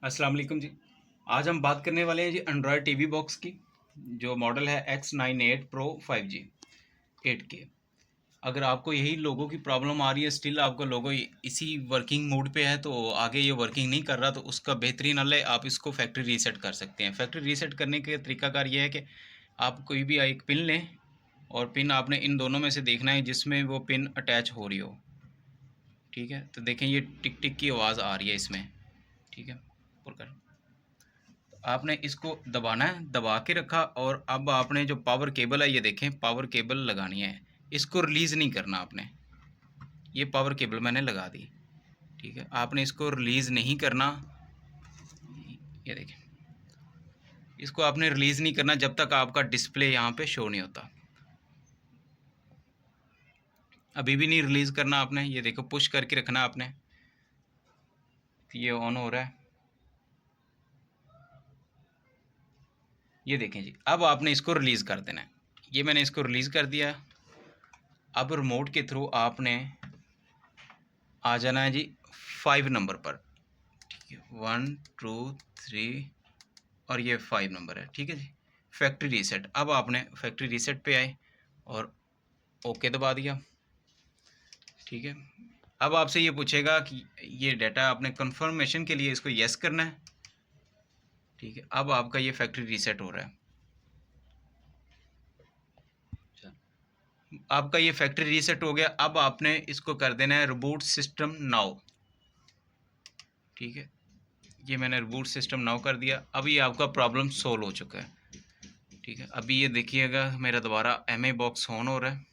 अस्सलाम वालेकुम जी। आज हम बात करने वाले हैं जी एंड्रॉयड टीवी बॉक्स की, जो मॉडल है X98 Pro 5G 8K। अगर आपको यही लोगों की प्रॉब्लम आ रही है, स्टिल आपका लोगो इसी वर्किंग मोड पे है, तो आगे ये वर्किंग नहीं कर रहा, तो उसका बेहतरीन हल है, आप इसको फैक्ट्री रीसेट कर सकते हैं। फैक्ट्री रीसेट करने का तरीकाकार ये है कि आप कोई भी एक पिन लें, और पिन आपने इन दोनों में से देखना है जिसमें वो पिन अटैच हो रही हो। ठीक है, तो देखें ये टिक टिक की आवाज़ आ रही है इसमें। ठीक है, पुर कर आपने इसको दबाना है, दबा के रखा, और अब आपने जो पावर केबल है, ये देखें पावर केबल लगानी है, इसको रिलीज़ नहीं करना आपने। ये पावर केबल मैंने लगा दी। ठीक है, आपने इसको रिलीज़ नहीं करना। ये देखें, इसको आपने रिलीज़ नहीं करना जब तक आपका डिस्प्ले यहाँ पे शो नहीं होता। अभी भी नहीं रिलीज़ करना आपने। ये देखो, पुश करके रखना आपने, तो ये ऑन हो रहा है। ये देखें जी, अब आपने इसको रिलीज़ कर देना है। ये मैंने इसको रिलीज़ कर दिया। अब रिमोट के थ्रू आपने आ जाना है जी 5 नंबर पर। ठीक है, 1 2 3 और ये 5 नंबर है। ठीक है जी, फैक्ट्री रीसेट। अब आपने फैक्ट्री रीसेट पे आए और ओके दबा दिया। ठीक है, अब आपसे ये पूछेगा कि ये डाटा आपने कंफर्मेशन के लिए इसको यस करना है। ठीक है, अब आपका ये फैक्ट्री रीसेट हो रहा है। आपका ये फैक्ट्री रीसेट हो गया। अब आपने इसको कर देना है रिबूट सिस्टम नाउ। ठीक है, ये मैंने रिबूट सिस्टम नाउ कर दिया। अब ये आपका प्रॉब्लम सोल्व हो चुका है। ठीक है, अभी ये देखिएगा मेरा दोबारा MI बॉक्स ऑन हो रहा है।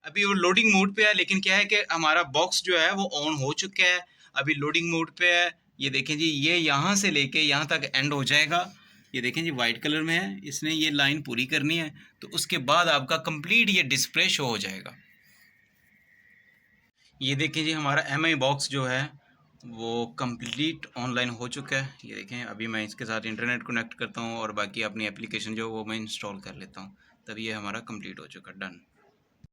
अभी वो लोडिंग मोड पे है, लेकिन क्या है कि हमारा बॉक्स जो है वो ऑन हो चुका है। अभी लोडिंग मोड पे है। ये देखें जी, ये यहाँ से लेके यहाँ तक एंड हो जाएगा। ये देखें जी, वाइट कलर में है, इसने ये लाइन पूरी करनी है, तो उसके बाद आपका कंप्लीट ये डिस्प्ले शो हो जाएगा। ये देखें जी, हमारा MI बॉक्स जो है वो कंप्लीट ऑनलाइन हो चुका है। ये देखें, अभी मैं इसके साथ इंटरनेट कनेक्ट करता हूँ और बाकी अपनी एप्लीकेशन जो वो मैं इंस्टॉल कर लेता हूँ, तभी ये हमारा कंप्लीट हो चुका है। डन।